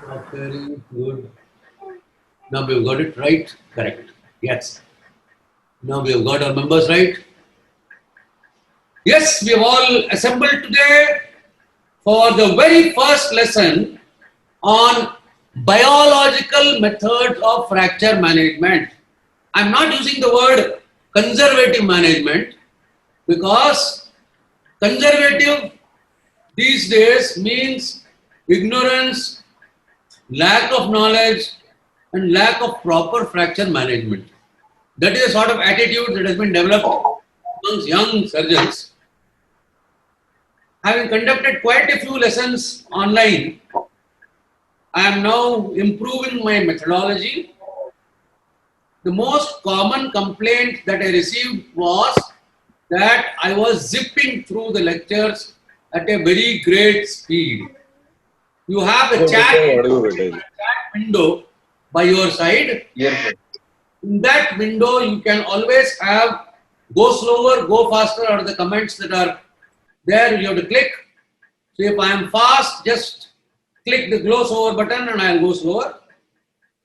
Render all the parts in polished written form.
Very good. Now we've got it right. Correct. Yes. Now we have got our members right. Yes, we have all assembled today for the very first lesson on biological methods of fracture management. I'm not using the word conservative management because conservative these days means ignorance, lack of knowledge, and lack of proper fracture management. That is a sort of attitude that has been developed amongst young surgeons. Having conducted quite a few lessons online, I am now improving my methodology. The most common complaint that I received was that I was zipping through the lectures at a very great speed. You have a chat window by your side. Yes, In that window, you can always have go slower, go faster, or the comments that are there. You have to click. So if I am fast, just click the go slower button and I'll go slower.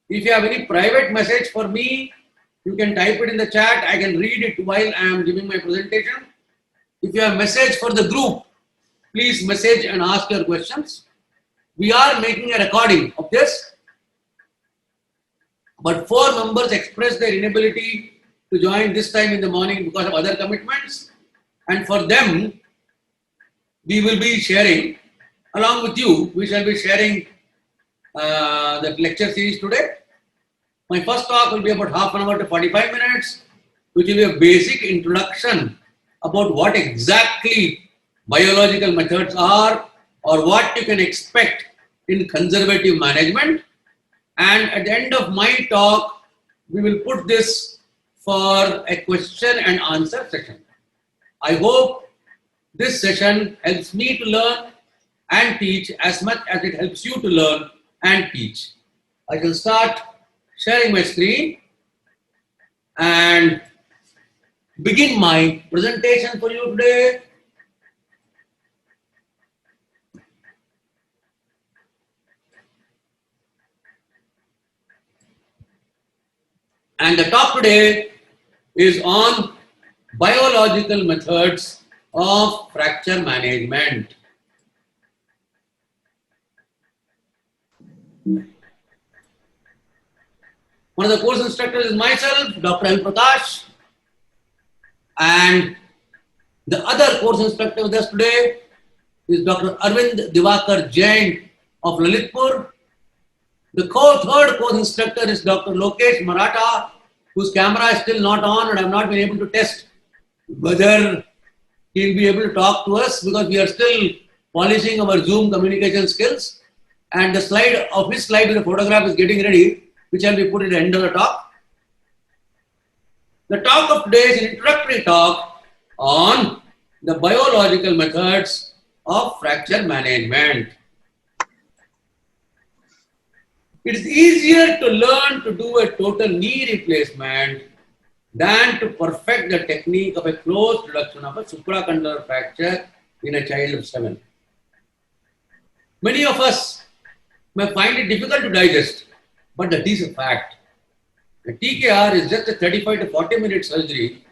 If you have any private message for me, you can type it in the chat. I can read it while I am giving my presentation. If you have a message for the group, please message and ask your questions. We are making a recording of this, but 4 members expressed their inability to join this time in the morning because of other commitments, and for them, we will be sharing, along with you, we shall be sharing the lecture series today. My first talk will be about half an hour to 45 minutes, which will be a basic introduction about what exactly biological methods are or what you can expect in conservative management. And at the end of my talk, we will put this for a question and answer session. I hope this session helps me to learn and teach as much as it helps you to learn and teach. I shall start sharing my screen and begin my presentation for you today. And the talk today is on biological methods of fracture management. One of the course instructors is myself, Dr. L. Prakash, and the other course instructor with us today is Dr. Arvind Divakar Jain of Lalitpur. The third course instructor is Dr. Lokesh Maratha, whose camera is still not on, and I have not been able to test whether he will be able to talk to us because we are still polishing our Zoom communication skills. And the slide of his slide with the photograph is getting ready, which shall be put at the end of the talk. The talk of today is an introductory talk on the biological methods of fracture management. It is easier to learn to do a total knee replacement than to perfect the technique of a closed reduction of a supracondylar fracture in a child of 7. Many of us may find it difficult to digest, but that is a fact. A TKR is just a 35 to 40 minute surgery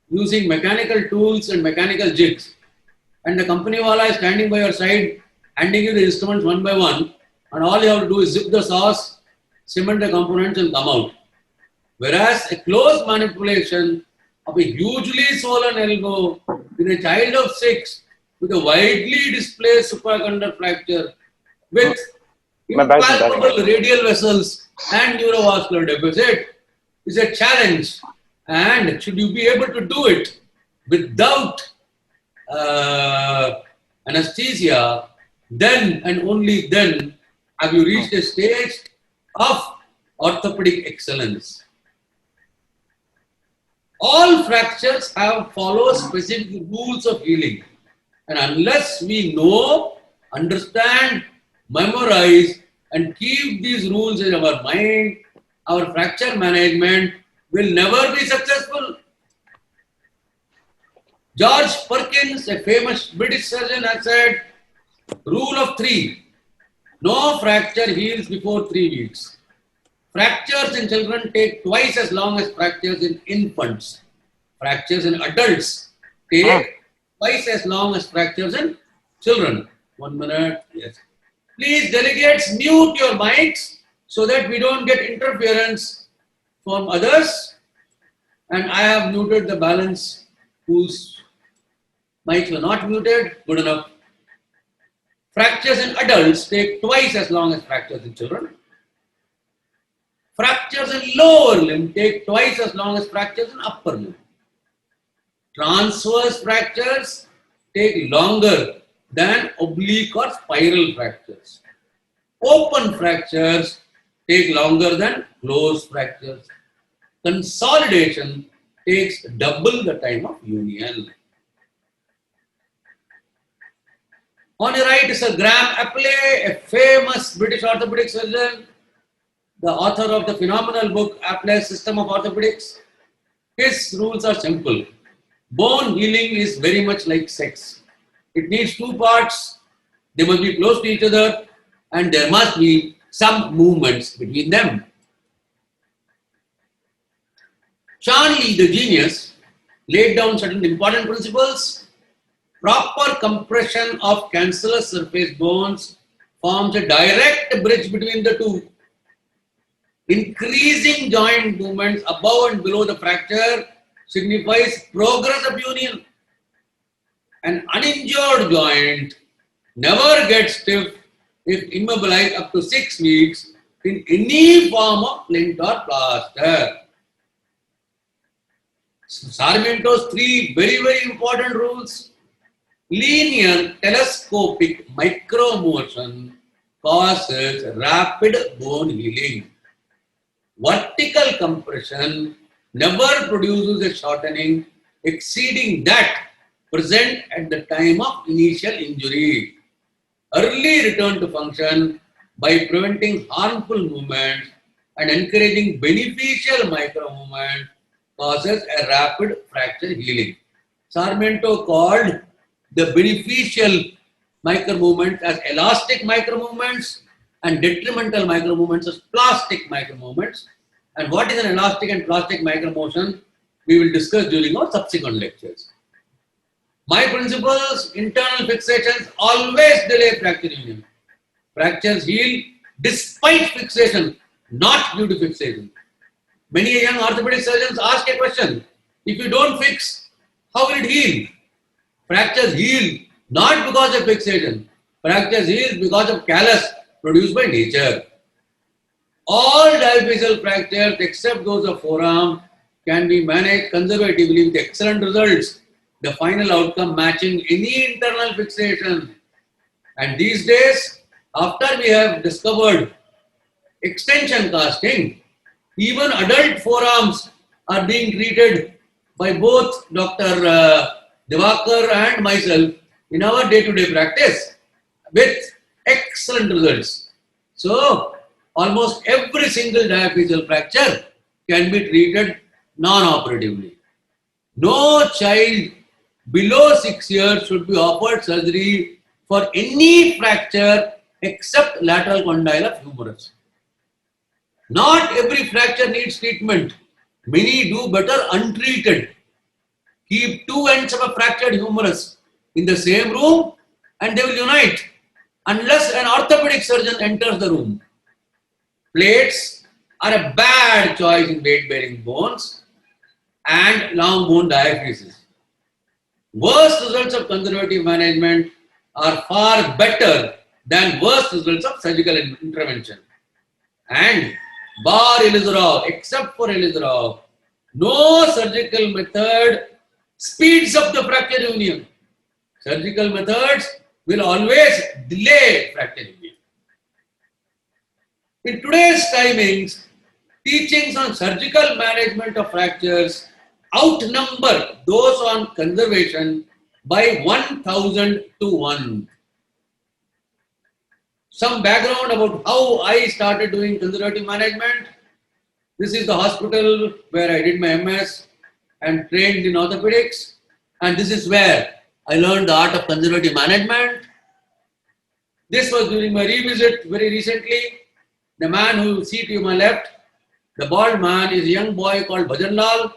using mechanical tools and mechanical jigs, and the company wala is standing by your side, handing you the instruments one by one, and all you have to do is zip the sauce, cement the components and come out. Whereas a close manipulation of a hugely swollen elbow in a child of 6 with a widely displaced supracondylar fracture with impalpable radial vessels and neurovascular deficit is a challenge. And should you be able to do it without anesthesia, then and only then have you reached a stage of orthopedic excellence. All fractures follow specific rules of healing, and unless we know, understand, memorize, and keep these rules in our mind, our fracture management will never be successful. George Perkins, a famous British surgeon, has said, rule of 3. No fracture heals before 3 weeks. Fractures in children take twice as long as fractures in infants. Fractures in adults Ah, take twice as long as fractures in children. 1 minute, yes. Please, delegates, mute your mics so that we don't get interference from others. And I have muted the balance whose mics were not muted. Good enough. Fractures in adults take twice as long as fractures in children. Fractures in lower limb take twice as long as fractures in upper limb. Transverse fractures take longer than oblique or spiral fractures. Open fractures take longer than closed fractures. Consolidation takes double the time of union. On your right is Sir Graham Appley, a famous British orthopedic surgeon, the author of the phenomenal book Appley's System of Orthopedics. His rules are simple. Bone healing is very much like sex. It needs two parts. They must be close to each other and there must be some movements between them. Charnley, the genius, laid down certain important principles. Proper compression of cancellous surface bones forms a direct bridge between the two. Increasing joint movements above and below the fracture signifies progress of union. An uninjured joint never gets stiff if immobilized up to 6 weeks in any form of splint or plaster. Sarmiento's three very, very important rules. Linear telescopic micromotion causes rapid bone healing. Vertical compression never produces a shortening exceeding that present at the time of initial injury. Early return to function by preventing harmful movements and encouraging beneficial micro movement causes a rapid fracture healing. Sarmiento called the beneficial micro movements as elastic micro movements and detrimental micro movements as plastic micro movements. And what is an elastic and plastic micro motion? We will discuss during our subsequent lectures. My principles, internal fixations always delay fracture union. Fractures heal despite fixation, not due to fixation. Many young orthopedic surgeons ask a question, if you don't fix, how will it heal? Fractures heal not because of fixation. Fractures heal because of callus produced by nature. All diaphyseal fractures except those of forearm can be managed conservatively with excellent results. The final outcome matching any internal fixation. And these days, after we have discovered extension casting, even adult forearms are being treated by both Dr. Divakar and myself in our day-to-day practice with excellent results. So, almost every single diaphyseal fracture can be treated non-operatively. No child below 6 years should be offered surgery for any fracture except lateral condyle of humerus. Not every fracture needs treatment. Many do better untreated. Keep two ends of a fractured humerus in the same room and they will unite unless an orthopedic surgeon enters the room. Plates are a bad choice in weight-bearing bones and long bone diaphysis. Worst results of conservative management are far better than worst results of surgical intervention. And bar Ilizarov, except for Ilizarov, no surgical method speeds up the fracture union. Surgical methods will always delay fracture union. In today's timings, teachings on surgical management of fractures outnumber those on conservation by 1,000 to 1. Some background about how I started doing conservative management. This is the hospital where I did my MS and trained in orthopedics. And this is where I learned the art of conservative management. This was during my revisit very recently. The man who you see to my left, the bald man, is a young boy called Bhajan Lal.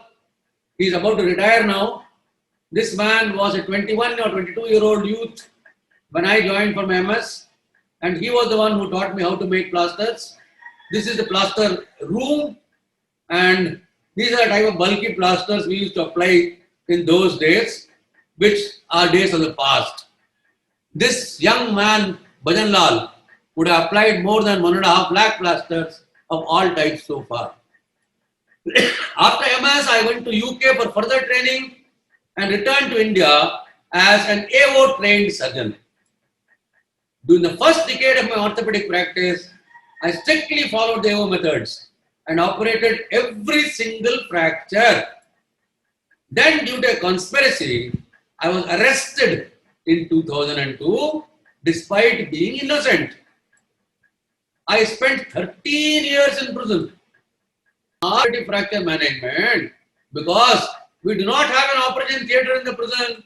He is about to retire now. This man was a 21 or 22-year-old youth when I joined for my MS, and he was the one who taught me how to make plasters. This is the plaster room, and these are the type of bulky plasters we used to apply in those days, which are days of the past. This young man, Bhajan Lal, would have applied more than 1.5 lakh plasters of all types so far. After MS, I went to UK for further training and returned to India as an AO trained surgeon. During the first decade of my orthopedic practice, I strictly followed the AO methods and operated every single fracture. Then, due to a conspiracy, I was arrested in 2002 despite being innocent. I spent 13 years in prison. Operative fracture management, because we do not have an operation theatre in the prison.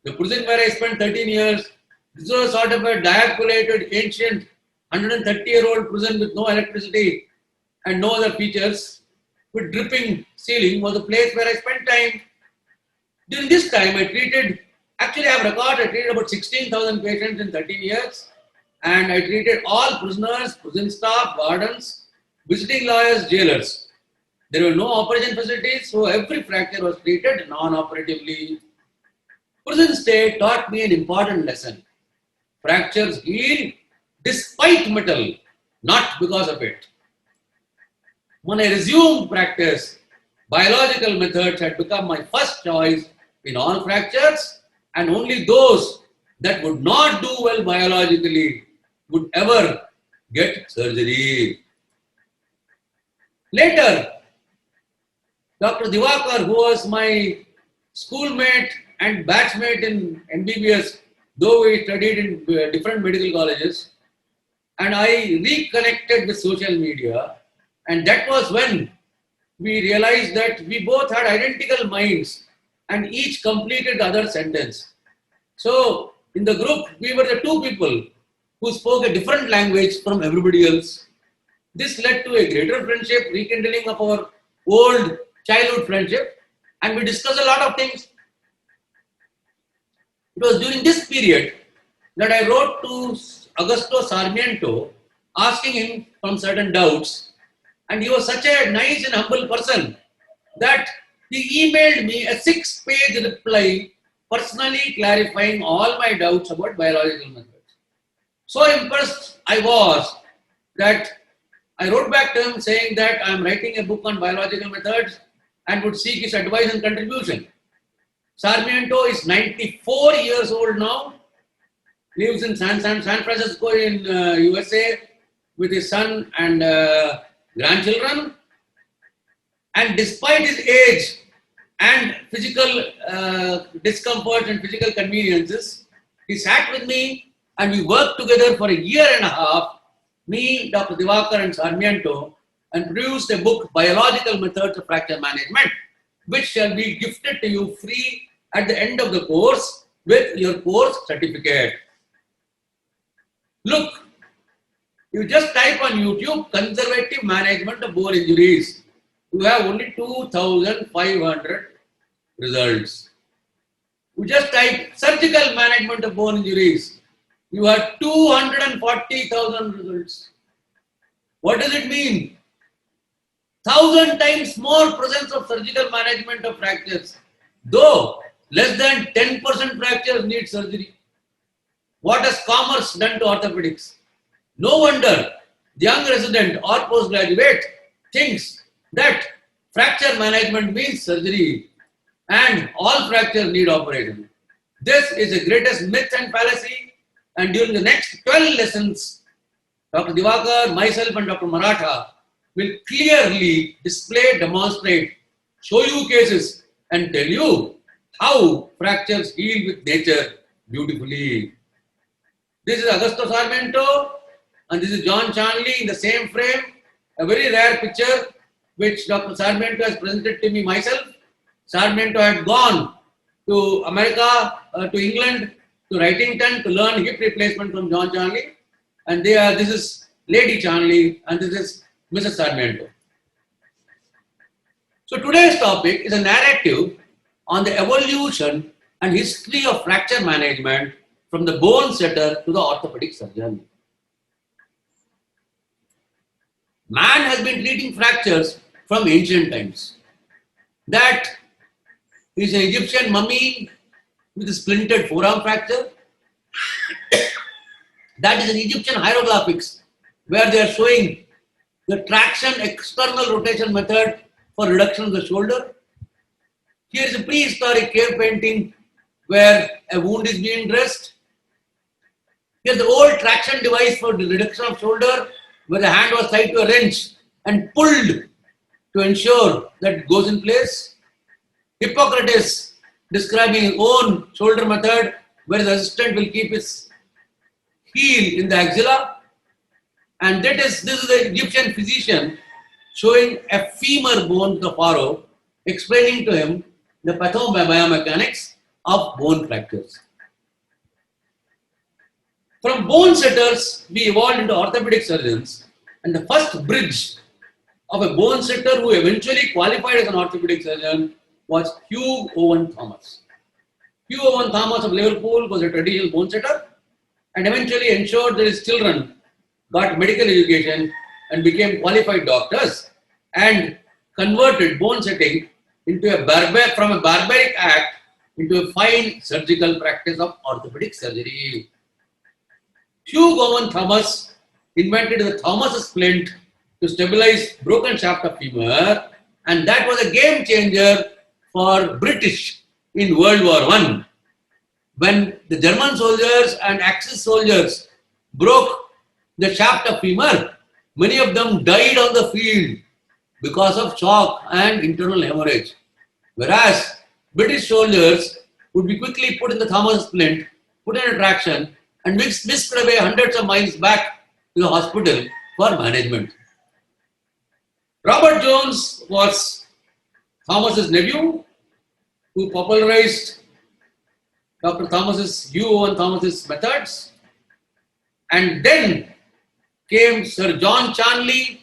The prison where I spent 13 years, this was sort of a dilapidated, ancient, 130-year-old prison with no electricity and no other features, with dripping ceiling, was the place where I spent time. During this time, I treated about 16,000 patients in 13 years, and I treated all prisoners, prison staff, wardens, visiting lawyers, jailers. There were no operation facilities, so every fracture was treated non-operatively. Prison stay taught me an important lesson. Fractures heal despite metal, not because of it. When I resumed practice, biological methods had become my first choice in all fractures, and only those that would not do well biologically would ever get surgery. Later, Dr. Divakar, who was my schoolmate and batchmate in MBBS, though we studied in different medical colleges, and I reconnected with social media, and that was when we realized that we both had identical minds and each completed the other sentence. So, in the group, we were the two people who spoke a different language from everybody else. This led to a greater friendship, rekindling of our old childhood friendship, and we discussed a lot of things. It was during this period that I wrote to Augusto Sarmiento asking him some certain doubts, and he was such a nice and humble person that he emailed me a 6-page reply personally clarifying all my doubts about biological methods. So impressed I was that I wrote back to him saying that I am writing a book on biological methods and would seek his advice and contribution. Sarmiento is 94 years old now, lives in San Francisco in USA with his son and grandchildren. And despite his age and physical discomfort and physical conveniences, he sat with me and we worked together for a year and a half, me, Dr. Divakar and Sarmiento, and produced a book, Biological Methods of Fracture Management, which shall be gifted to you free at the end of the course with your course certificate. Look, you just type on YouTube, conservative management of bone injuries. You have only 2,500 results. You just type surgical management of bone injuries. You have 240,000 results. What does it mean? 1,000 times more presence of surgical management of fractures, though less than 10% fractures need surgery. What has commerce done to orthopedics? No wonder the young resident or postgraduate thinks that fracture management means surgery and all fractures need operation. This is the greatest myth and fallacy, and during the next 12 lessons, Dr. Divakar, myself and Dr. Maratha will clearly display, demonstrate, show you cases and tell you how fractures heal with nature beautifully. This is Augusto Sarmiento and this is John Charnley in the same frame, a very rare picture which Dr. Sarmiento has presented to me myself. Sarmiento had gone to America, to England, to Wrightington to learn hip replacement from John Charnley. And this is Lady Charnley and this is Mrs. Sarmiento. So today's topic is a narrative on the evolution and history of fracture management from the bone setter to the orthopedic surgeon. Man has been treating fractures from ancient times. That is an Egyptian mummy with a splintered forearm fracture. That is an Egyptian hieroglyphics where they are showing the traction external rotation method for reduction of the shoulder. Here is a prehistoric cave painting where a wound is being dressed. Here is the old traction device for the reduction of shoulder where the hand was tied to a wrench and pulled to ensure that it goes in place. Hippocrates describing his own shoulder method where his assistant will keep his heel in the axilla. And this is the Egyptian physician showing a femur bone to the pharaoh, explaining to him the pathobiomechanics of bone fractures. From bone setters, we evolved into orthopedic surgeons, and the first bridge of a bone setter who eventually qualified as an orthopedic surgeon was Hugh Owen Thomas. Hugh Owen Thomas of Liverpool was a traditional bone setter and eventually ensured that his children got medical education and became qualified doctors and converted bone setting into from a barbaric act into a fine surgical practice of orthopedic surgery. Hugh Owen Thomas invented the Thomas splint to stabilize broken shaft of femur, and that was a game changer for British in World War I. When the German soldiers and Axis soldiers broke the shaft of femur, many of them died on the field because of shock and internal hemorrhage. Whereas British soldiers would be quickly put in the Thomas splint, put in a traction, and whisked away hundreds of miles back to the hospital for management. Robert Jones was Thomas's nephew who popularized Hugh Owen Thomas's methods. And then came Sir John Charnley,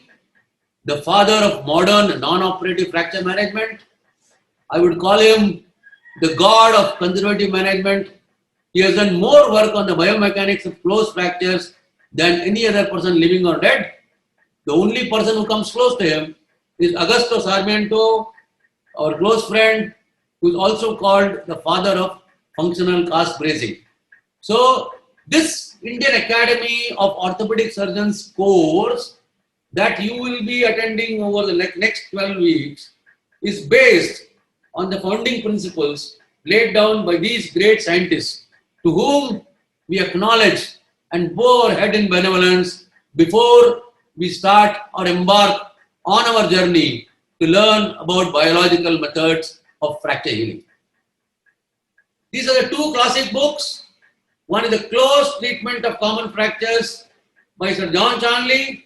the father of modern non-operative fracture management. I would call him the god of conservative management. He has done more work on the biomechanics of closed fractures than any other person living or dead. The only person who comes close to him is Augusto Sarmiento, our close friend, who is also called the father of functional cast bracing. So this Indian Academy of Orthopedic Surgeons course that you will be attending over the next 12 weeks is based on the founding principles laid down by these great scientists to whom we acknowledge and bow our head in benevolence before we start or embark on our journey to learn about biological methods of fracture healing. These are the two classic books. One is The Close Treatment of Common Fractures by Sir John Charnley,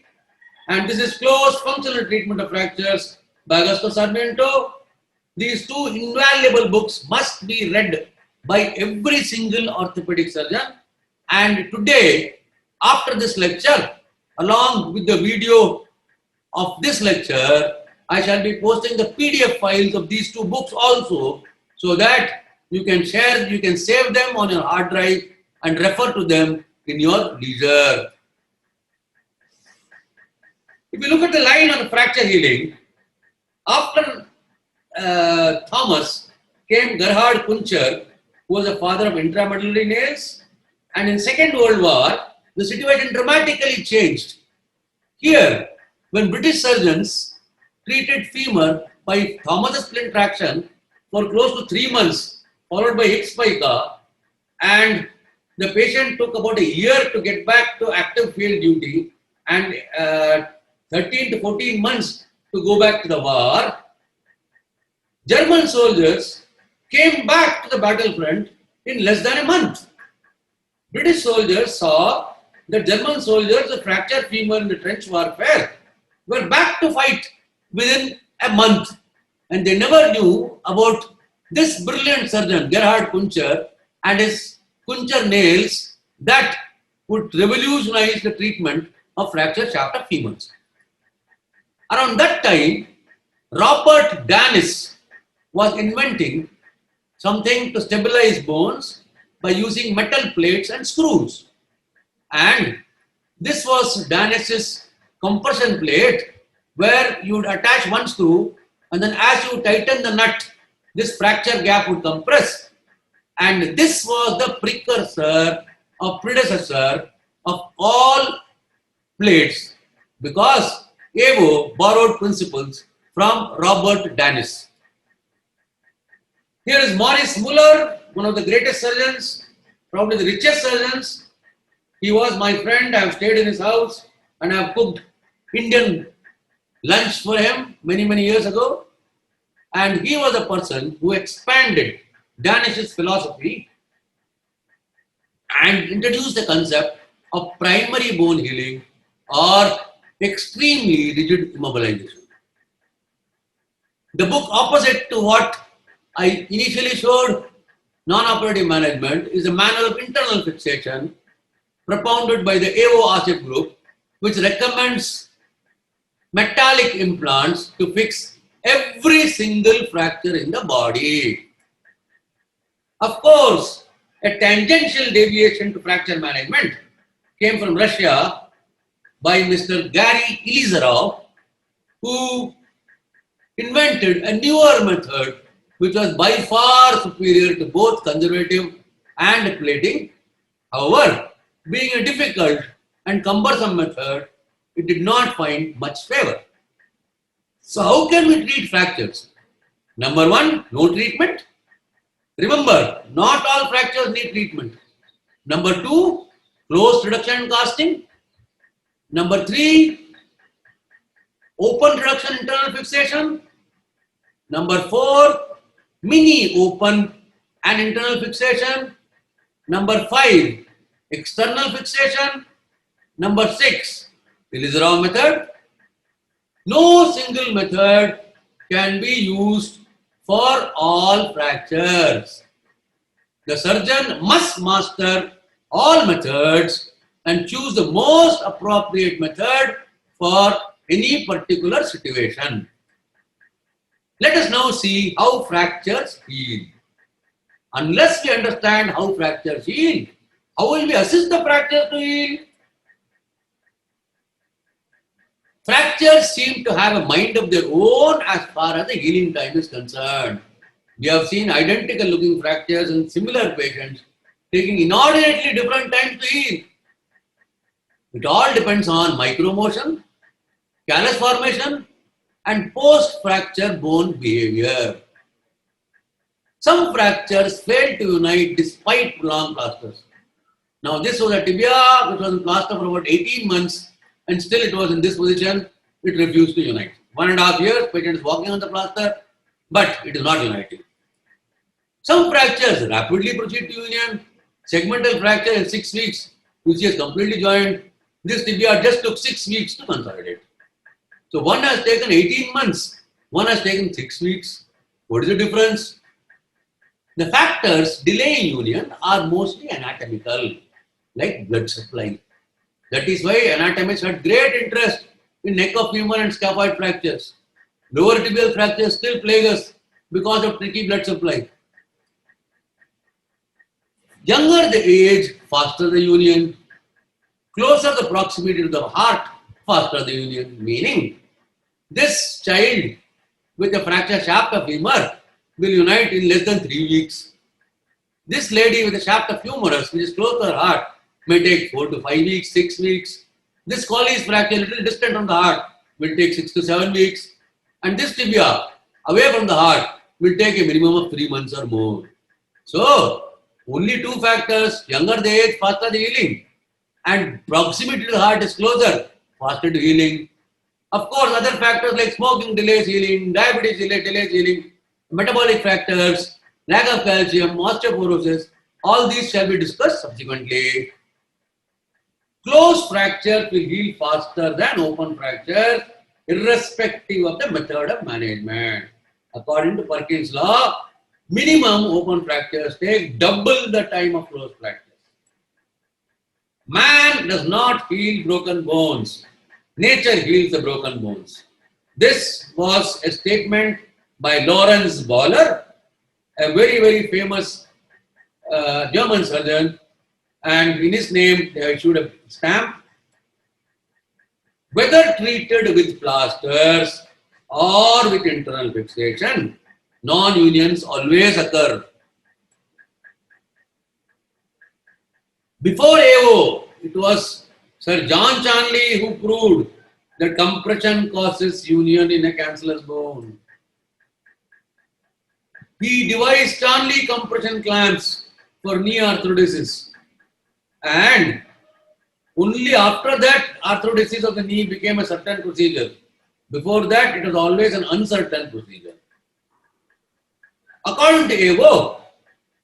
and this is Close Functional Treatment of Fractures by Augusto Sarmiento. These two invaluable books must be read by every single orthopedic surgeon. And today, after this lecture, along with the video of this lecture, I shall be posting the PDF files of these two books also, so that you can share, you can save them on your hard drive and refer to them in your leisure. If you look at the line on fracture healing, after Thomas came Gerhard Kunscher, who was the father of intramedullary nails, and in Second World War, the situation dramatically changed. Here, when British surgeons treated femur by Thomas splint traction for close to 3 months, followed by hip spica, and the patient took about a year to get back to active field duty and 13 to 14 months to go back to the war, German soldiers came back to the battlefront in less than a month. British soldiers saw that German soldiers who fractured femur in the trench warfare were back to fight within a month, and they never knew about this brilliant surgeon Gerhard Kunscher and his puncture nails that would revolutionize the treatment of fractured shaft of femurs. Around that time, Robert Danis was inventing something to stabilize bones by using metal plates and screws. And this was Danis's compression plate, where you would attach one screw and then as you tighten the nut, this fracture gap would compress. And this was the precursor or predecessor of all plates, because Evo borrowed principles from Robert Danis. Here is Maurice Muller, one of the greatest surgeons, probably the richest surgeons. He was my friend. I have stayed in his house and I have cooked Indian lunch for him many, many years ago. And he was a person who expanded Danish's philosophy and introduced the concept of primary bone healing or extremely rigid immobilization. The book opposite to what I initially showed, non-operative management, is a manual of internal fixation propounded by the Evo Asif group, which recommends metallic implants to fix every single fracture in the body. Of course, a tangential deviation to fracture management came from Russia by Mr. Gary Ilizarov, who invented a newer method which was by far superior to both conservative and plating. However, being a difficult and cumbersome method, it did not find much favor. So how can we treat fractures? Number one, no treatment. Remember, not all fractures need treatment. Number two, closed reduction and casting. Number three, open reduction internal fixation. Number four, mini open and internal fixation. Number five, external fixation. Number six, Ilizarov method. No single method can be used for all fractures. The surgeon must master all methods and choose the most appropriate method for any particular situation. Let us now see how fractures heal. Unless we understand how fractures heal, how will we assist the fractures to heal? Fractures seem to have a mind of their own as far as the healing time is concerned. We have seen identical looking fractures in similar patients taking inordinately different times to heal. It all depends on micromotion, callus formation, and post-fracture bone behavior. Some fractures fail to unite despite prolonged plasters. Now this was a tibia which was in plaster for about 18 months and still it was in this position. It refused to unite. 1.5 years, patient is walking on the plaster, but it is not uniting. Some fractures rapidly proceed to union. Segmental fracture in 6 weeks, which is completely joined. This tibia just took 6 weeks to consolidate. So one has taken 18 months, one has taken 6 weeks. What is the difference? The factors delaying union are mostly anatomical, like blood supply. That is why anatomists had great interest in neck of femur and scaphoid fractures. Lower tibial fractures still plague us because of tricky blood supply. Younger the age, faster the union. Closer the proximity to the heart, faster the union. Meaning, this child with a fractured shaft of femur will unite in less than 3 weeks. This lady with a shaft of humerus, which is close to her heart, may take 4 to 5 weeks, 6 weeks. This Colles fracture, a little distant from the heart, will take 6 to 7 weeks. And this tibia, away from the heart, will take a minimum of 3 months or more. So, only 2 factors: younger the age, faster the healing. And proximity to the heart is closer, faster to healing. Of course, other factors like smoking delays healing, diabetes delays healing, metabolic factors, lack of calcium, osteoporosis, all these shall be discussed subsequently. Closed fractures will heal faster than open fractures, irrespective of the method of management. According to Perkins' law, Minimum open fractures take double the time of closed fractures. Man does not heal broken bones. Nature heals the broken bones. This was a statement by Lawrence Boller, a very, very famous German surgeon, and in his name they issued a stamp. Whether treated with plasters or with internal fixation, non-unions always occur. Before AO, it was Sir John Chanley who proved that compression causes union in a cancellous bone. He devised Chanley compression clamps for knee arthrodesis, and only after that arthrodesis of the knee became a certain procedure. Before that, it was always an uncertain procedure. According to AO,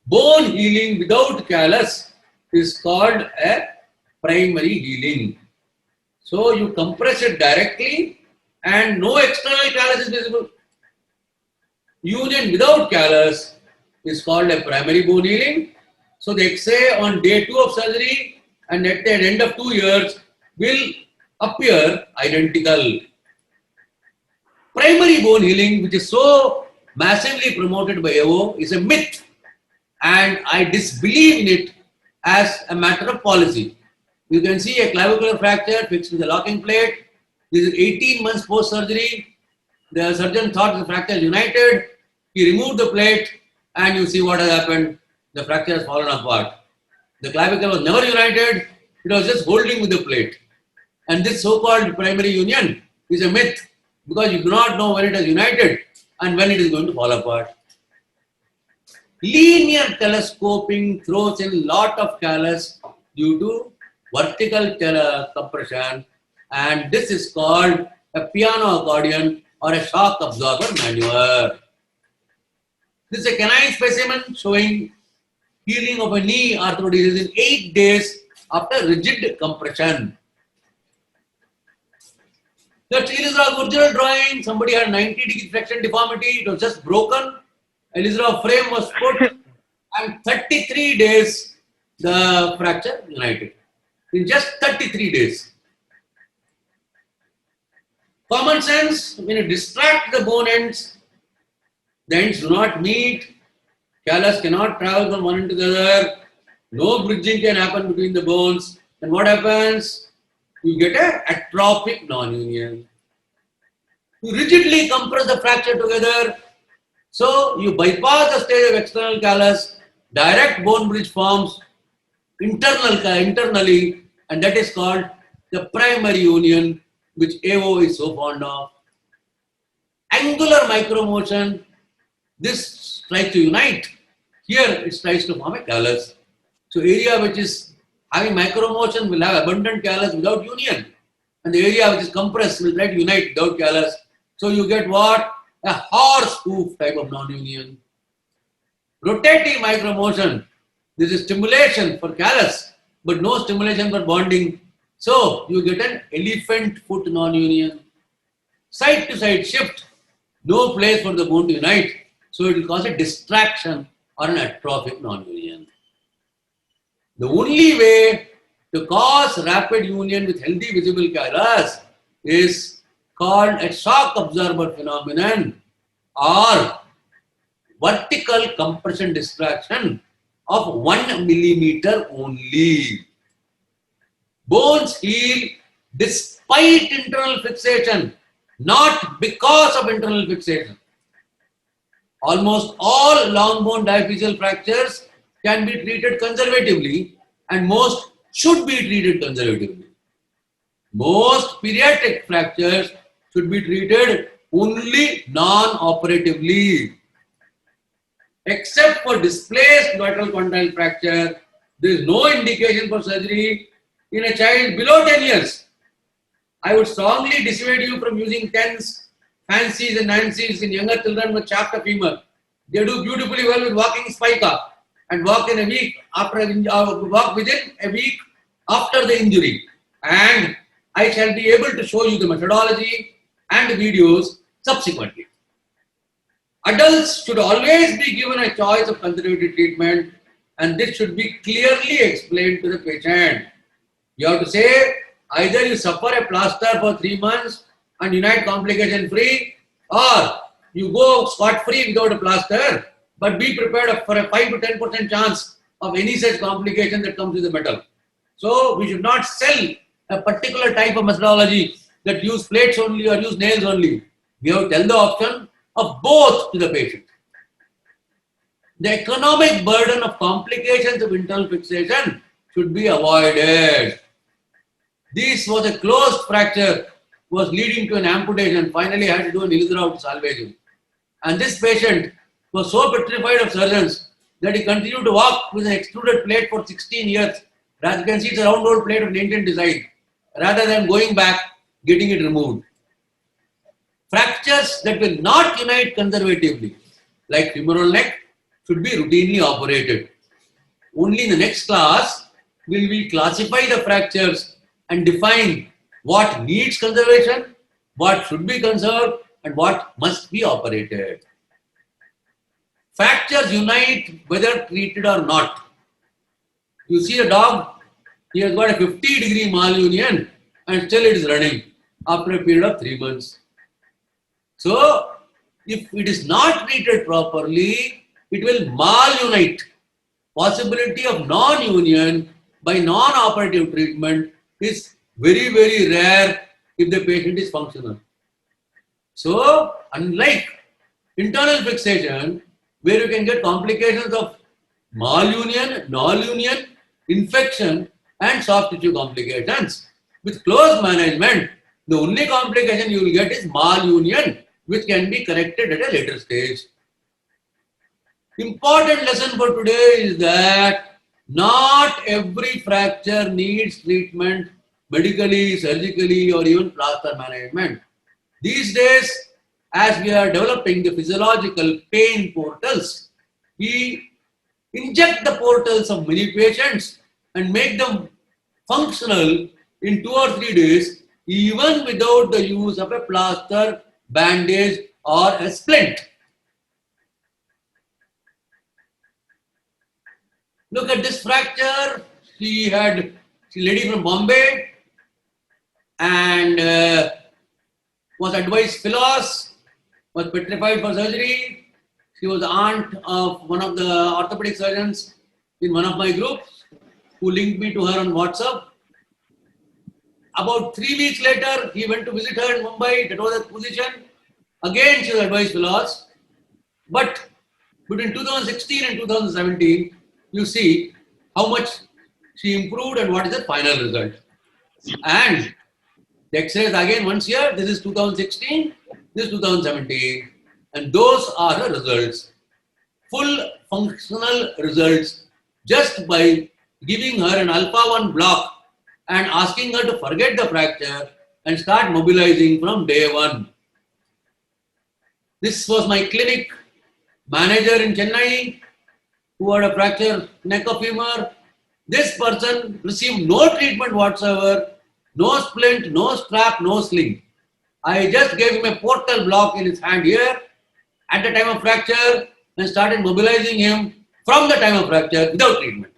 bone healing without callus is called a primary healing. So you compress it directly and no external callus is visible. Union without callus is called a primary bone healing. So the X-ray on day 2 of surgery and at the end of 2 years will appear identical. Primary bone healing, which is so massively promoted by AO, is a myth, and I disbelieve in it as a matter of policy. You can see a clavicular fracture fixed with a locking plate. This is 18 months post-surgery. The surgeon thought the fracture is united. He removed the plate and you see what has happened. The fracture has fallen apart. The clavicle was never united. It was just holding with the plate. And this so-called primary union is a myth because you do not know when it is united and when it is going to fall apart. Linear telescoping throws in a lot of callus due to vertical compression, and this is called a piano accordion or a shock absorber maneuver. This is a canine specimen showing healing of a knee arthrodesis in 8 days after rigid compression. That's Elizra original drawing. Somebody had 90-degree flexion deformity. It was just broken. Elizra frame was put, and 33 days the fracture united. In just 33 days. Common sense, when you distract the bone ends, the ends do not meet, callus cannot travel from one end to the other, no bridging can happen between the bones, and what happens? You get an atrophic non-union. You rigidly compress the fracture together, so you bypass the stage of external callus, direct bone bridge forms internally, and that is called the primary union, which AO is so fond of. Angular micromotion, this tries to unite. Here it tries to form a callus. So area which is having micromotion will have abundant callus without union, and the area which is compressed will try to unite without callus. So you get what? A horse hoof type of non-union. Rotating micromotion, this is stimulation for callus, but no stimulation for bonding. So you get an elephant foot non-union. Side to side shift, no place for the bone to unite. So it will cause a distraction or an atrophic non-union. The only way to cause rapid union with healthy visible callus is called a shock absorber phenomenon or vertical compression distraction of 1 millimeter only. Bones heal despite internal fixation, not because of internal fixation. Almost all long bone diaphyseal fractures can be treated conservatively, and most should be treated conservatively. Most pediatric fractures should be treated only non-operatively. Except for displaced lateral condyle fracture, there is no indication for surgery in a child below 10 years. I would strongly dissuade you from using tens, fancies and nancies in younger children with shaft of femur. They do beautifully well with walking spica and walk in a week after walk within a week after the injury. And I shall be able to show you the methodology and the videos subsequently. Adults should always be given a choice of conservative treatment, and this should be clearly explained to the patient. You have to say either you suffer a plaster for 3 months and unite complication free, or you go scot free without a plaster, but be prepared for a 5 to 10% chance of any such complication that comes with the metal. So we should not sell a particular type of methodology that use plates only or use nails only. We have to tell the option of both to the patient. The economic burden of complications of internal fixation should be avoided. This was a closed fracture, was leading to an amputation. Finally, I had to do an Ilizarov to salvage him. And this patient was so petrified of surgeons that he continued to walk with an extruded plate for 16 years. As you can see, it's a round old plate of an Indian design, rather than going back, getting it removed. Fractures that will not unite conservatively, like femoral neck, should be routinely operated. Only in the next class will we classify the fractures and define what needs conservation, what should be conserved, and what must be operated. Fractures unite whether treated or not. You see a dog, he has got a 50-degree malunion and still it is running after a period of 3 months. So, if it is not treated properly, it will malunite. Possibility of non-union by non-operative treatment is very, very rare if the patient is functional. So, unlike internal fixation, where you can get complications of malunion, non-union, infection, and soft tissue complications, with close management, the only complication you will get is malunion, which can be corrected at a later stage. Important lesson for today is that not every fracture needs treatment medically, surgically, or even plaster management. These days, as we are developing the physiological pain portals, we inject the portals of many patients and make them functional in 2 or 3 days, even without the use of a plaster, bandage, or a splint. Look at this fracture. She a lady from Bombay and was advised Philos, was petrified for surgery. She was the aunt of one of the orthopedic surgeons in one of my groups who linked me to her on WhatsApp. About 3 weeks later, he went to visit her in Mumbai. That was her position. Again, she was advised Philos. But between 2016 and 2017, you see how much she improved and what is the final result. And the X-rays again once here, this is 2016, this is 2017, and those are the results. Full functional results just by giving her an alpha-1 block and asking her to forget the fracture and start mobilizing from day 1. This was my clinic manager in Chennai who had a fracture neck of femur. This person received no treatment whatsoever, no splint, no strap, no sling. I just gave him a portal block in his hand here at the time of fracture and started mobilizing him from the time of fracture without treatment.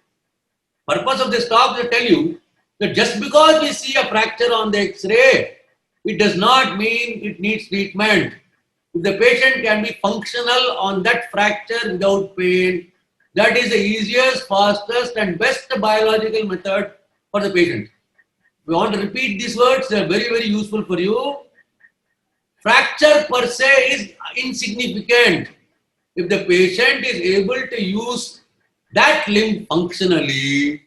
Purpose of this talk is to tell you that just because we see a fracture on the X-ray, it does not mean it needs treatment. If the patient can be functional on that fracture without pain, that is the easiest, fastest and best biological method for the patient. We want to repeat these words, they are very, very useful for you. Fracture per se is insignificant. If the patient is able to use that limb functionally,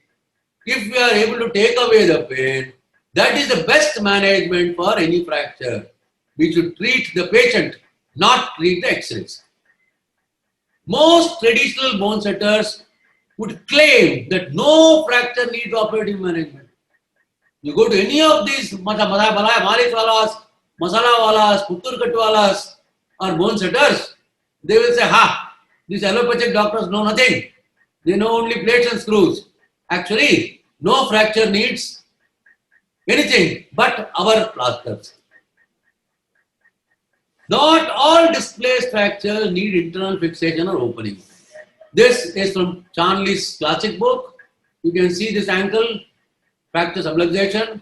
if we are able to take away the pain, that is the best management for any fracture. We should treat the patient, not treat the X-rays. Most traditional bone setters would claim that no fracture needs operative management. You go to any of these Malik walas, Masala walas, Puttur Kat walas or bone setters, they will say, these allopathic doctors know nothing. They know only plates and screws. Actually, no fracture needs anything but our plasters. Not all displaced fractures need internal fixation or opening. This is from Charnley's classic book. You can see this ankle fracture subluxation.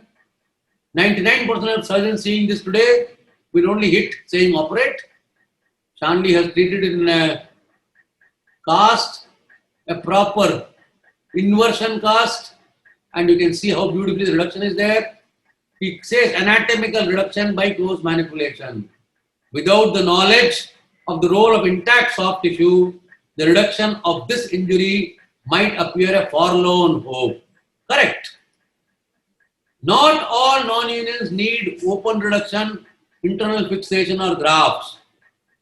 99% of surgeons seeing this today will only hit saying operate. Charnley has treated it in a cast, a proper inversion cast, and you can see how beautifully the reduction is there. He says anatomical reduction by close manipulation. Without the knowledge of the role of intact soft tissue, the reduction of this injury might appear a forlorn hope. Correct. Not all non-unions need open reduction, internal fixation or grafts.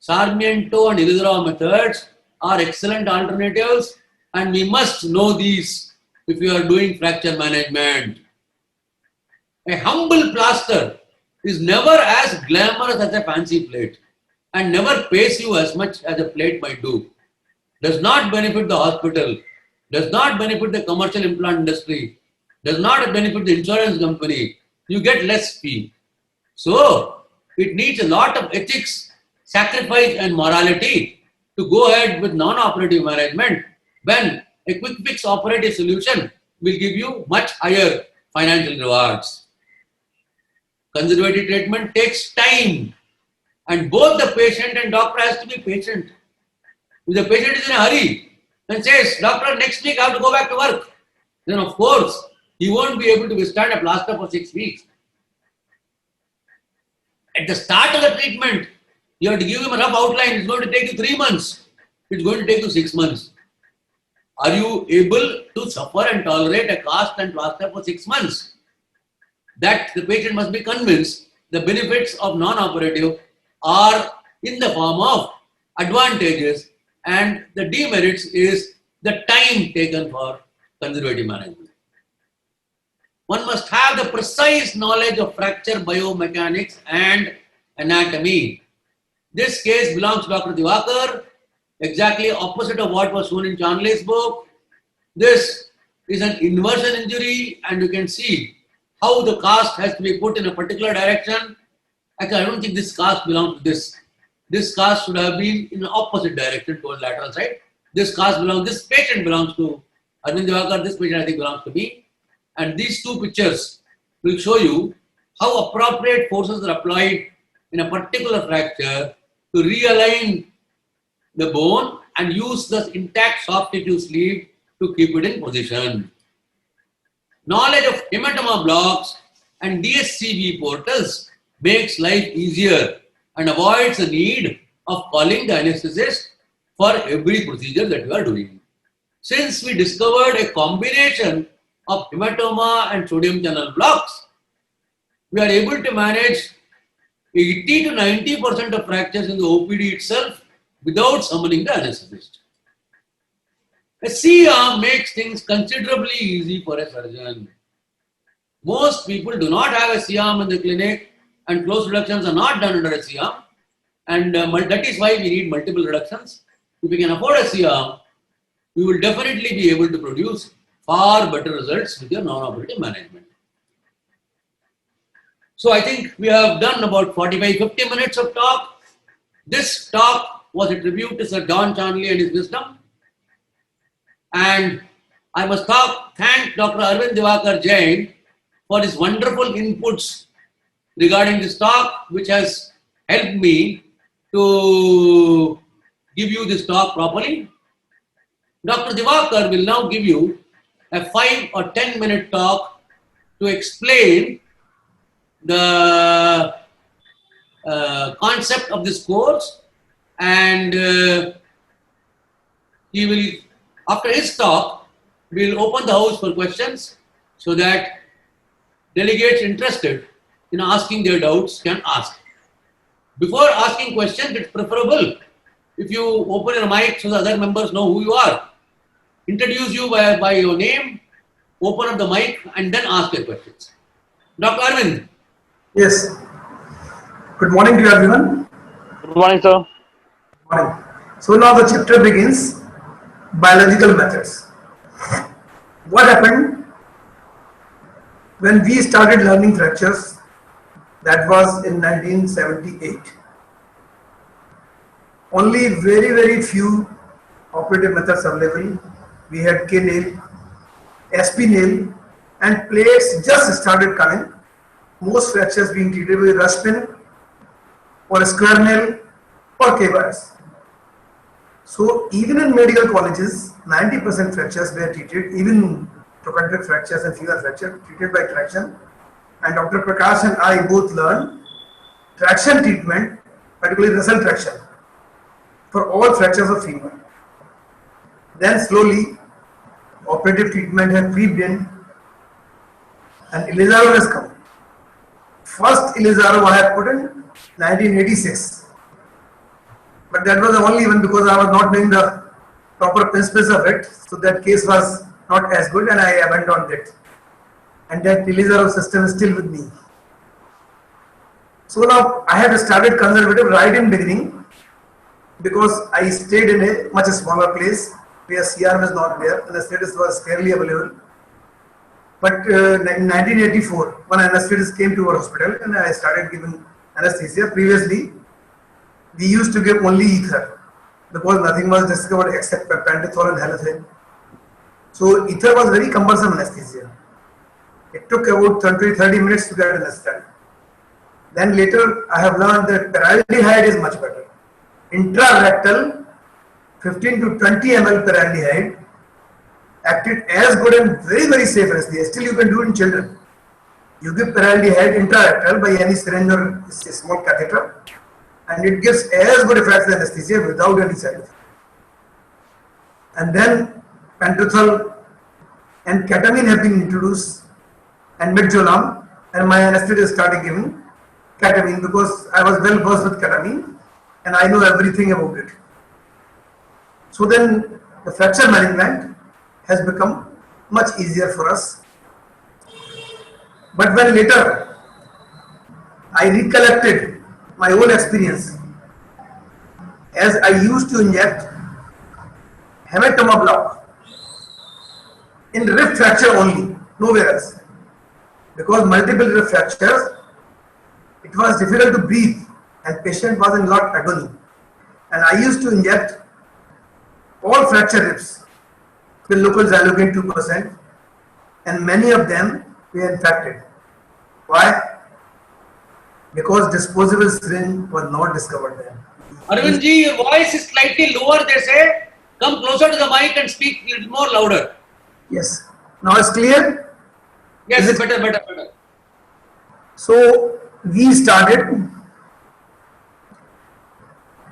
Sarmiento and Ilizarov methods are excellent alternatives, and we must know these if you are doing fracture management. A humble plaster is never as glamorous as a fancy plate and never pays you as much as a plate might do. Does not benefit the hospital, does not benefit the commercial implant industry, does not benefit the insurance company. You get less fee. So, it needs a lot of ethics, sacrifice and morality to go ahead with non-operative management when a quick fix operative solution will give you much higher financial rewards. Conservative treatment takes time, and both the patient and doctor has to be patient. If the patient is in a hurry and says, doctor, next week I have to go back to work, then of course he won't be able to withstand a plaster for 6 weeks. At the start of the treatment, you have to give him a rough outline. It's going to take you 3 months. It's going to take you 6 months. Are you able to suffer and tolerate a cast and plaster for 6 months? That the patient must be convinced the benefits of non-operative are in the form of advantages, and the demerits is the time taken for conservative management. One must have the precise knowledge of fracture biomechanics and anatomy. This case belongs to Dr. Divakar, exactly opposite of what was shown in Charnley's book. This is an inversion injury, and you can see how the cast has to be put in a particular direction. Actually, I don't think this cast belongs to this. This cast should have been in the opposite direction towards lateral side. This patient belongs to Arvind Divakar, this patient I think belongs to me. And these two pictures will show you how appropriate forces are applied in a particular fracture to realign the bone and use the intact soft tissue sleeve to keep it in position. Knowledge of hematoma blocks and DSCB portals makes life easier and avoids the need of calling the anesthetist for every procedure that you are doing. Since we discovered a combination of hematoma and sodium channel blocks, we are able to manage 80 to 90% of fractures in the OPD itself without summoning the anesthetist. A C-arm makes things considerably easy for a surgeon. Most people do not have a C-arm in the clinic, and close reductions are not done under a C-arm, and that is why we need multiple reductions. If we can afford a C-arm, we will definitely be able to produce far better results with your non-operative management. So I think we have done about 45-50 minutes of talk. This talk was a tribute to Sir Don Charnley and his wisdom. And I must thank Dr. Arvind Divakar Jain for his wonderful inputs regarding this talk, which has helped me to give you this talk properly. Dr. Divakar will now give you a 5 or 10 minute talk to explain the concept of this course, and he will, after his talk, we will open the house for questions so that delegates interested in asking their doubts can ask. Before asking questions, it's preferable if you open your mic so the other members know who you are. Introduce you by your name, open up the mic, and then ask your questions. Dr. Arvind. Yes. Good morning to everyone. Good morning, sir. Good morning. So now the chapter begins, biological methods. What happened when we started learning fractures? That was in 1978. only very few operative methods available. We had K nail, SP nail, and plates just started coming. Most fractures being treated with rush pin or square nail or K bars. So even in medical colleges, 90% fractures were treated, even trochanteric fractures and femur fracture treated by traction. And Dr. Prakash and I both learned traction treatment, particularly Russell traction, for all fractures of femur. Then slowly, operative treatment has creeped in, and Elizaro has come. First Elizaro I have put in 1986, but that was the only one because I was not knowing the proper principles of it, so that case was not as good and I abandoned it. And that Elizaro system is still with me. So now I have started conservative right in beginning because I stayed in a much smaller place where CR was not there and the status was fairly available. But in 1984, one anesthetist came to our hospital and I started giving anesthesia. Previously, we used to give only ether because nothing was discovered except pantethol and halothane. So ether was very cumbersome anesthesia. It took about 20-30 minutes to get anesthetic. Then later I have learned that paraldehyde is much better. Intrarectal 15 to 20 ml paraldehyde acted as good and very safe anesthesia. Still you can do in children. You give paraldehyde intrarectal by any syringe or a small catheter and it gives as good effect as anesthesia without any side effect. And then pantethol and ketamine have been introduced and midazolam, and my anesthetist started giving ketamine because I was well versed with ketamine and I know everything about it. So then the fracture management has become much easier for us. But when later I recollected my own experience, as I used to inject hematoma block in rib fracture only, nowhere else. Because multiple rib fractures, it was difficult to breathe and patient was in lot agony. And I used to inject all fracture ribs with local xylocaine 2% and many of them were infected. Why? Because disposable syringe was not discovered then. Arvind ji, your voice is slightly lower, they say. Come closer to the mic and speak a little more louder. Yes. Now it's clear? Yes, Is it better. So we started,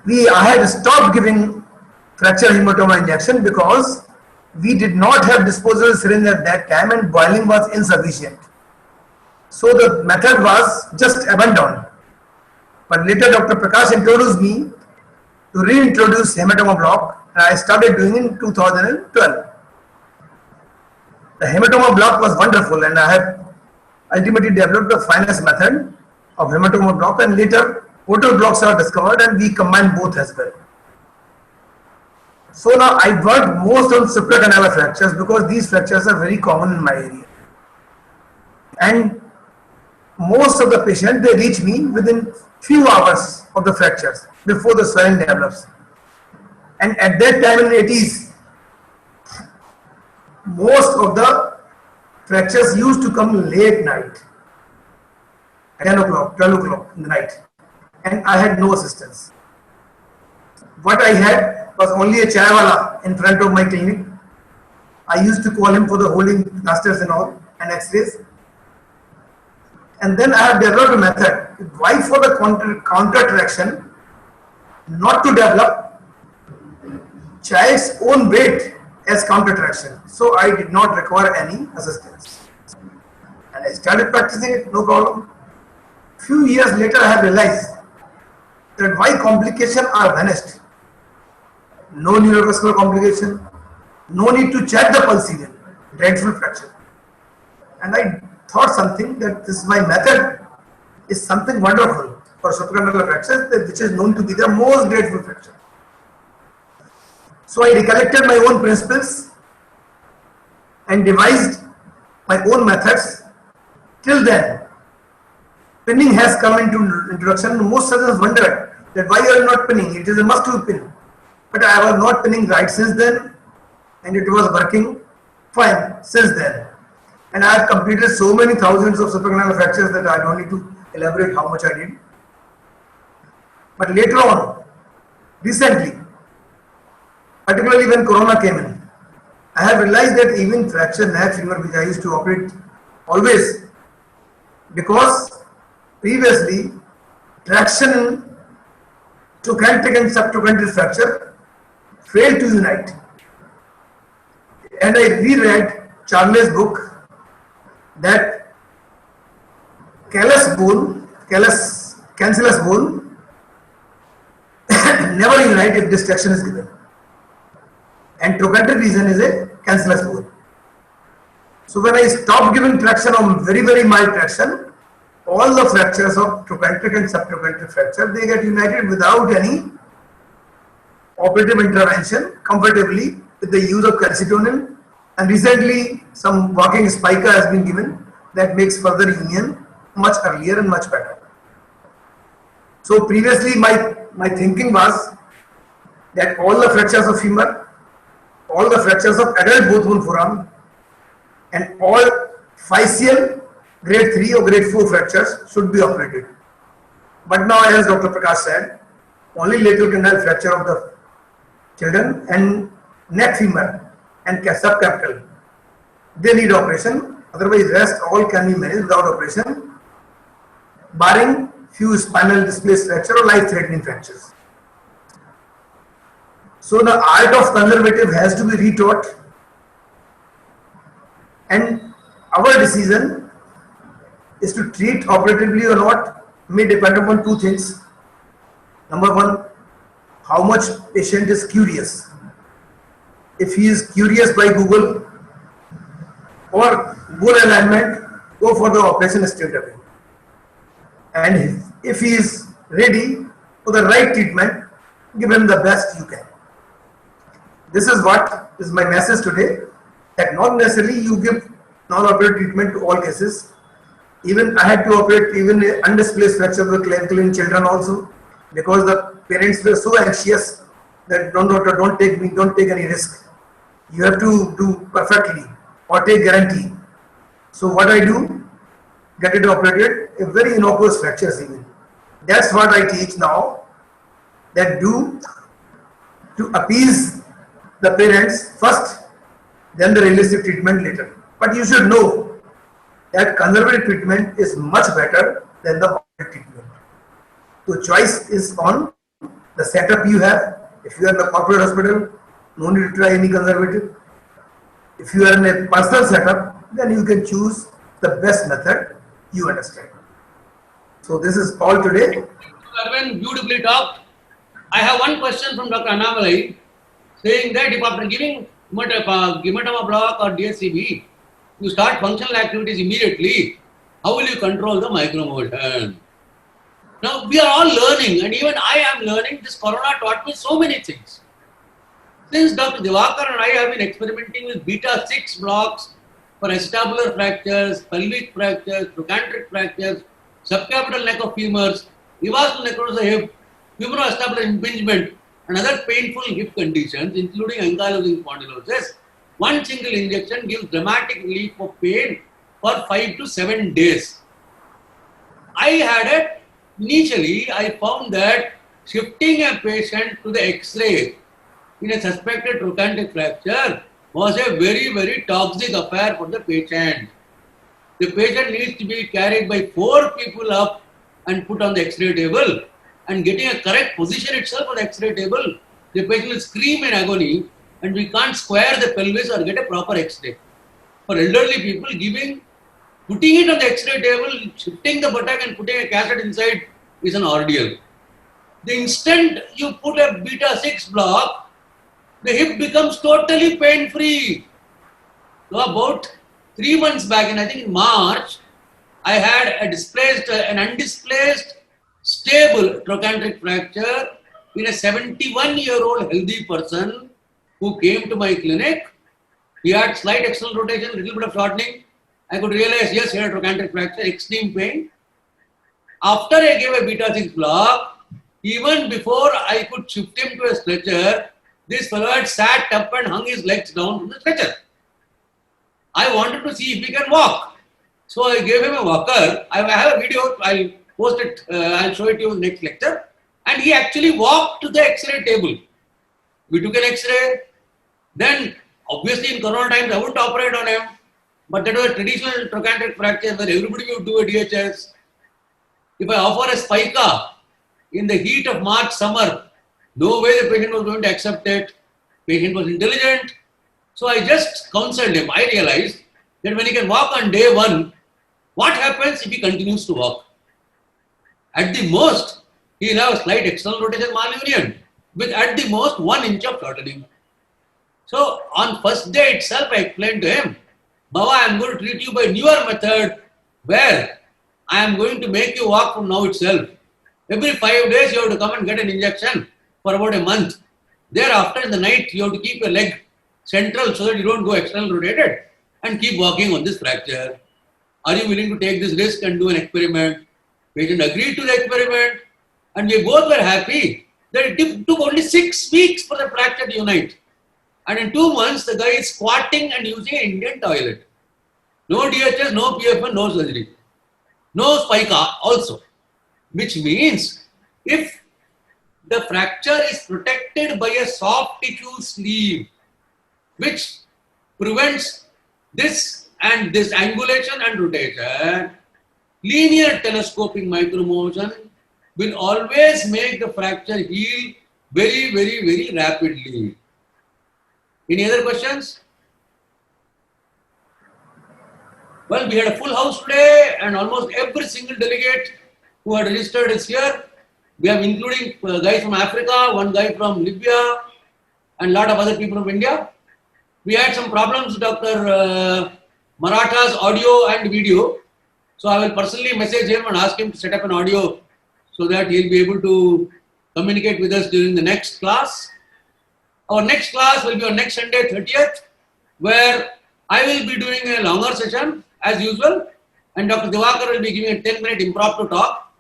I had stopped giving fracture hematoma injection because we did not have disposable syringe at that time and boiling was insufficient. So the method was just abandoned. But later Dr. Prakash introduced me to reintroduce hematoma block and I started doing it in 2012. The hematoma block was wonderful and I have ultimately developed the finest method of hematoma block and later portal blocks are discovered and we combine both as well. So now I work most on supracanal fractures because these fractures are very common in my area. And most of the patients, they reach me within few hours of the fractures before the swelling develops. And at that time in the 80s, most of the fractures used to come late night, 10 o'clock, 12 o'clock in the night, and I had no assistance. What I had was only a chaiwala in front of my clinic. I used to call him for the holding plasters and all, and x-rays. And then I have developed a method, why for the counter traction, not to develop child's own weight as counter traction. So I did not require any assistance. And I started practicing it, no problem. Few years later I have realized that why complications are vanished. No neurovascular complication, no need to check the pulse even, dreadful fracture. And I thought something that this my method is something wonderful for supracondylar fractures, which is known to be the most dreadful fracture. So I recollected my own principles and devised my own methods. Till then, pinning has come into introduction. Most surgeons wondered that why you are not pinning. It is a must to pin. But I was not pinning right since then, and it was working fine since then. And I have completed so many thousands of supracondylar fractures that I don't need to elaborate how much I did. But later on, recently, particularly when Corona came in, I have realized that even fracture neck femur, which I used to operate always, because previously traction in trochanteric and subtrochanteric fracture failed to unite. And I reread Charles' book that cancellous bone never unite if this traction is given. And trochanteric region is a cancellous bone. So when I stopped giving traction on very, very mild traction, all the fractures of trochanteric and subtrochanteric fracture, they get united without any operative intervention comfortably with the use of calcitonin. And recently some walking spica has been given that makes further union much earlier and much better. So previously my thinking was that all the fractures of femur, all the fractures of adult both bone forearm, and all physeal grade 3 or grade 4 fractures should be operated. But now, as Dr. Prakash said, only lateral canal fracture of the children and neck femur and subcapital, they need operation. Otherwise, rest all can be managed without operation, barring few spinal displaced fracture or life-threatening fractures. So the art of conservative has to be retaught, and our decision is to treat operatively or not may depend upon two things. Number one, how much patient is curious. If he is curious by Google or bone alignment, go for the operation straight away. And if he is ready for the right treatment, give him the best you can. This is what is my message today, that not necessarily you give non-operative treatment to all cases. Even I had to operate even undisplaced fracture of the clavicle in children also, because the parents were so anxious that don't take any risk. You have to do perfectly or take guarantee. So what I do, get it operated, a very innocuous fractures even. That's what I teach now, that do to appease the parents first, then the realistic treatment later. But you should know that conservative treatment is much better than the operative treatment. So choice is on the setup you have. If you are in the corporate hospital, no need to try any conservative. If you are in a personal setup, then you can choose the best method you understand. So this is all today. Arvind, beautifully talked. I have one question from Dr. Annamalai, saying that if after giving Gimatama block or DSCB, you start functional activities immediately, how will you control the micromotion? Now, we are all learning, and even I am learning. This Corona taught me so many things. Since Dr. Divakar and I have been experimenting with beta 6 blocks for acetabular fractures, pelvic fractures, trochanteric fractures, subcapital neck of femurs, evascular necrosis of hip, femoroacetabular impingement, and other painful hip conditions, including ankylosing spondylosis, one single injection gives dramatic relief of pain for 5 to 7 days. Initially, I found that shifting a patient to the X-ray in a suspected trochanteric fracture was a very, very toxic affair for the patient. The patient needs to be carried by 4 people up and put on the X-ray table, and getting a correct position itself on the X-ray table, the patient will scream in agony, and we can't square the pelvis or get a proper X-ray. For elderly people, putting it on the X-ray table, shifting the buttock and putting a cassette inside is an ordeal. The instant you put a beta 6 block, the hip becomes totally pain-free. So about 3 months back, and I think in March, I had an undisplaced, stable trochanteric fracture in a 71-year-old healthy person who came to my clinic. He had slight external rotation, little bit of shortening. I could realize, yes, he had a trochanteric fracture, extreme pain. After I gave a beta 6 block, Even before I could shift him to a stretcher, this fellow had sat up and hung his legs down from the stretcher. I wanted to see if he can walk. So I gave him a walker. I have a video, I'll post it, I'll show it to you in the next lecture. And he actually walked to the X-ray table. We took an X-ray. Then, obviously in Corona times, I wouldn't operate on him. But that was a traditional trochanteric fracture where everybody would do a DHS. If I offer a spica in the heat of March summer, no way the patient was going to accept it. Patient was intelligent. So I just counseled him. I realized that when he can walk on day one, what happens if he continues to walk? At the most, he will have a slight external rotation malunion with at the most 1 inch of shortening. So on first day itself, I explained to him, Baba, I am going to treat you by newer method where I am going to make you walk from now itself. Every 5 days you have to come and get an injection for about a month. Thereafter in the night you have to keep your leg central so that you don't go external rotated and keep walking on this fracture. Are you willing to take this risk and do an experiment? Patient agreed to the experiment and we both were happy that it took only 6 weeks for the fracture to unite. And in 2 months the guy is squatting and using an Indian toilet. No DHS, no PFN, no surgery. No spica also. Which means if the fracture is protected by a soft tissue sleeve which prevents this and this angulation and rotation, linear telescoping micromotion will always make the fracture heal very, very, very rapidly. Any other questions? Well, we had a full house today and almost every single delegate who had registered is here. We have including guys from Africa, one guy from Libya and a lot of other people from India. We had some problems with Dr. Maratha's audio and video. So I will personally message him and ask him to set up an audio so that he'll be able to communicate with us during the next class. Our next class will be on next Sunday, 30th, where I will be doing a longer session as usual and Dr. Divakar will be giving a 10-minute impromptu talk.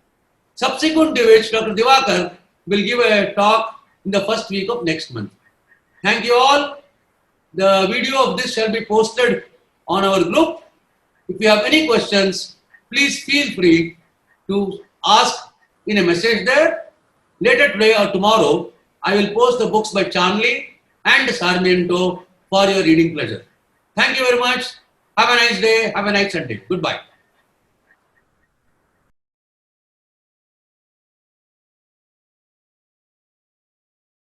Subsequent to which Dr. Divakar will give a talk in the first week of next month. Thank you all. The video of this shall be posted on our group. If you have any questions, please feel free to ask in a message there. Later today or tomorrow, I will post the books by Charnley and Sarmiento for your reading pleasure. Thank you very much. Have a nice day. Have a nice Sunday. Goodbye.